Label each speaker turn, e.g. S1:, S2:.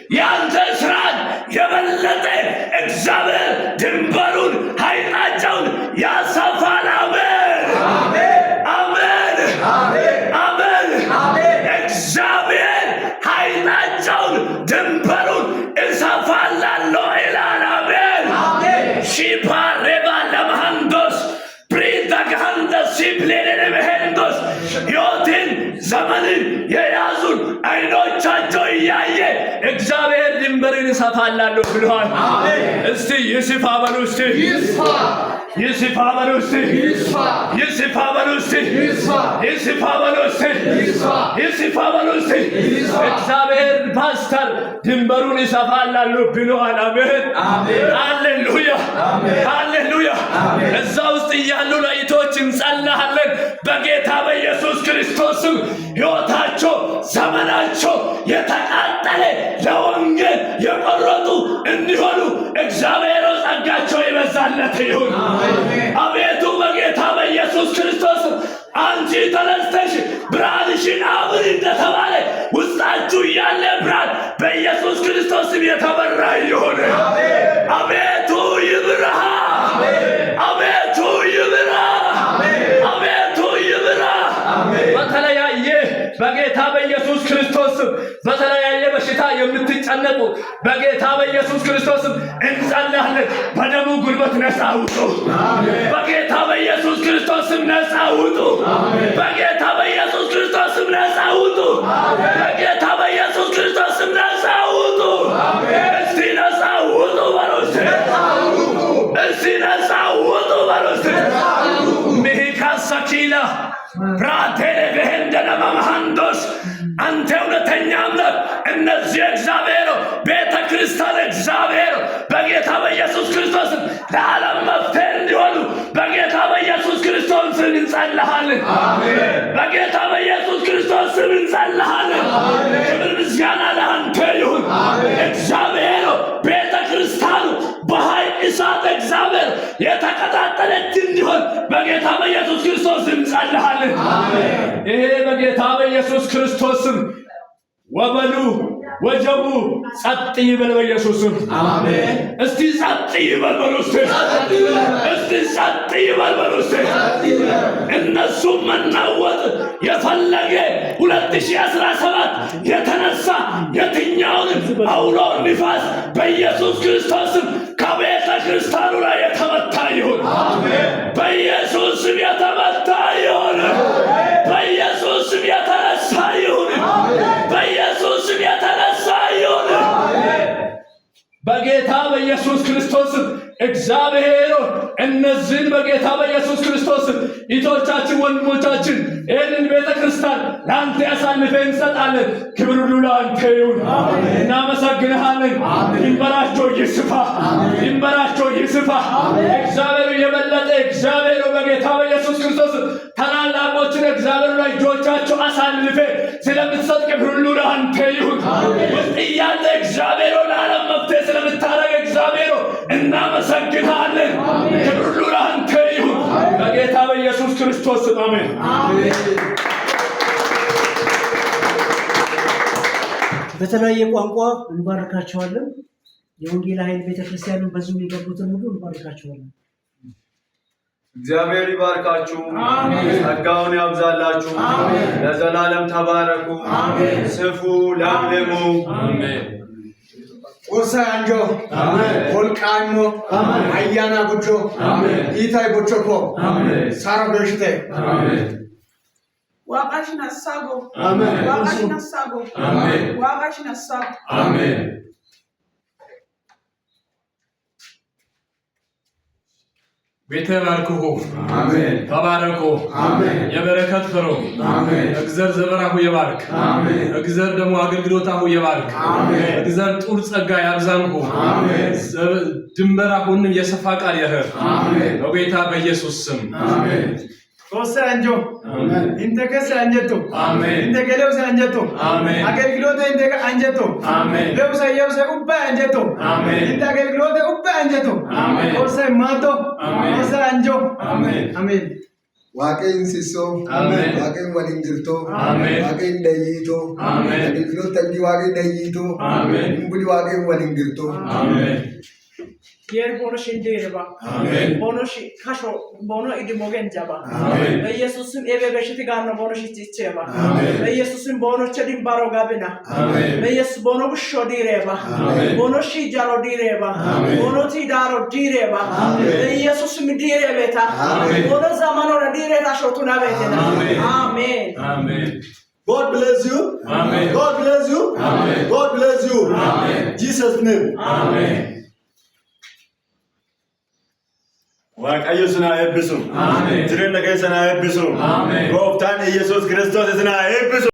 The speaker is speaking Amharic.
S1: ያንተ ስራት የበለጠ እግዚአብሔር ድንበሩን ኃይላቸውን ያሰፋል። አሜን አሜን አሜን አሜን። እግዚአብሔር ኃይላቸውን ድንበሩን እሰፋላለሁ ይላል። አሜን ሺፓሬባ ለመሃንዶስ ብሪዳጋንደ ሲፕሌኔ መሄንዶስ ሕይወትን ዘመንን የያዙን አይኖቻቸው እያየ እግዚአብሔር ድንበርን እሰፋላለሁ ብለዋል። እስቲ ይስፋ በሉ እስቲ ይስፋ በሉ እስቲ ይስፋ በሉ እስቲ ይስፋ በሉ እስቲ ይስፋ በሉ እስቲ። እግዚአብሔር ፓስተር ድንበሩን እሰፋላለሁ ብለዋል። አሜን ሃሌሉያ ሃሌሉያ። እዛ ውስጥ እያሉ ለይቶች እንጸልያለን በጌታ በኢየሱስ ክርስቶስ ሕይወታቸው ዘመናቸው የተቃጠለ ለወንጌል የቆረጡ እንዲሆኑ እግዚአብሔር ጸጋቸው ይበዛለት ይሁን። አቤቱ በጌታ በኢየሱስ ክርስቶስ አንቺ ተነስተሽ ብርሃንሽን አብሪ እንደተባለ ውስጣችሁ ያለ ብርሃን በኢየሱስ ክርስቶስ የተበራ ይሁን። አቤቱ ይብራ፣ አቤቱ ይብራ፣ አቤቱ ይብራ። በተለያየ በጌታ በኢየሱስ ክርስቶስ በተለያየ በሽታ የምትጨነቁ በጌታ በኢየሱስ ክርስቶስ እንጸልያለን። በደሙ ጉልበት ነፃ ውጡ። በጌታ በኢየሱስ ክርስቶስ ነፃ ውጡ። በጌታ በኢየሱስ ክርስቶስ ነፃ ውጡ። በጌታ በኢየሱስ ክርስቶስ ነፃ ውጡ። እስቲ ነፃ ውጡ በሉት። እስቲ ነፃ ውጡ በሉት። ሚካሳኪላ ብራቴሌ በሄንደነ ማማሃንዶስ አንተ እውነተኛ አምላክ እነዚህ እግዚአብሔር ቤተ ክርስቲያን እግዚአብሔር በጌታ በኢየሱስ ክርስቶስ ለዓለም መፍትሄ እንዲሆኑ በጌታ በኢየሱስ ክርስቶስ እንጸልያለን። በጌታ በኢየሱስ ክርስቶስ እንጸልያለን። ክብር ምስጋና ለአንተ ይሁን። እግዚአብሔር ቤተ ክርስቲያኑ በኃይል እሳት እግዚአብሔር የተቀጣጠለች እንዲሆን በጌታ በኢየሱስ ክርስቶስ እንጸልያለን። ይሄ በጌታ በኢየሱስ ክርስቶስ ወበሉ ወጀቡ ጸጥ ይበል በኢየሱስም አሜን። እስቲ ጸጥ ይበል በሉስቲ እስቲ ጸጥ ይበል በሉስቲ። እነሱ መናወጥ የፈለገ 2017 የተነሳ የትኛውን አውሎ ንፋስ በኢየሱስ ክርስቶስም ከቤተ ክርስቲያኑ ላይ የተመታ ይሁን። በኢየሱስም የተመታ ይሁን። በኢየሱስም የተነሳ ይሁን። በኢየሱስም የተነሳ ይሁን። በጌታ በኢየሱስ ክርስቶስ እግዚአብሔር እነዚህን በጌታ በኢየሱስ ክርስቶስ እህቶቻችን ወንድሞቻችን ይህንን ቤተ ክርስቲያን ለአንተ አሳልፈን እንሰጣለን። ክብር ሁሉ ለአንተ ይሁን። እናመሰግንሃለን። ድንበራቸው ይስፋ፣ ድንበራቸው ይስፋ። እግዚአብሔር የበለጠ እግዚአብሔር በጌታ በኢየሱስ ክርስቶስ ታላላቆችን እግዚአብሔር ላይ እጆቻቸው አሳልፈ ስለምትሰጥ ክብር ሁሉ ለአንተ ይሁን። ውስጥ እያለ እግዚአብሔር ለዓለም መፍትሄ ስለምታደርግ እግዚአብሔር እናመሰግናለን። ክብር ሁሉ ለአንተ ይሁን በጌታ በኢየሱስ ክርስቶስ አሜን።
S2: በተለያየ ቋንቋ እንባርካቸዋለን። የወንጌል ኃይል ቤተክርስቲያንን በዙም የገቡትን ሁሉ እንባርካቸዋለን።
S3: እግዚአብሔር ይባርካችሁ፣ ጸጋውን ያብዛላችሁ፣ ለዘላለም ተባረኩ፣ ስፉ፣ ለምልሙ።
S4: ኦሳ አንጆ ሆልቃኖ አያና ጉጆ ኢታይ ቦቾኮ ሳራ በሽቴ
S5: ዋቃሽ ነሳጎ ዋቃሽ ነሳጎ ዋቃሽ ነሳጎ
S3: አሜን። ቤተ ባርክሁ አሜን። ተባረኩ አሜን። የበረከት ፍሩ አሜን። እግዚአብሔር ዘበራሁ የባርክ አሜን። እግዚአብሔር ደግሞ አገልግሎታሁ የባርክ አሜን። እግዚአብሔር ጡር ጸጋ ያብዛንሁ አሜን። ድንበራሁንም የሰፋ ቃል ያህር አሜን። በጌታ በኢየሱስ ስም አሜን።
S4: ሶስት አንጆ አሜን። እንተከሰ አንጀቶ አሜን። እንተገለውሰ አንጀቶ አሜን። አገልግሎት እንተከ አንጀቶ አሜን። ለውሰ የውሰ ኡባ አንጀቶ አሜን። እንተ አገልግሎት ኡባ አንጀቶ አሜን። ሶስት ማቶ አሜን። ሶስት አንጆ አሜን አሜን።
S6: Waaqayyoon sissoo. Waaqayyoon waliin jirtoo. Waaqayyoon dayyitoo. Agelgiloota inni waaqayyoon dayyitoo. Buli waaqayyoon waliin jirtoo.
S5: Yer bono shindere ba. Bono shi kasho bono idi mogen jaba. Yesus'un ebe beşiti garna bono shitiche ba. Yesus'un bono çedim baro gabina. Yesus bono busho dire ba. Bono shi jaro dire ba. Bono ti daro dire ba. Yesus mi dire beta. Bono zamano na dire ta shotuna betena. Amen.
S3: Amen.
S6: God bless you.
S3: Amen.
S6: God bless you.
S3: Amen.
S6: God bless you.
S3: Amen.
S6: Jesus name.
S3: Amen.
S7: Waaqayyo sana eebbisu. Jireenya keessa na eebbisu. Gooftaan Yesuus Kiristoos sana eebbisu.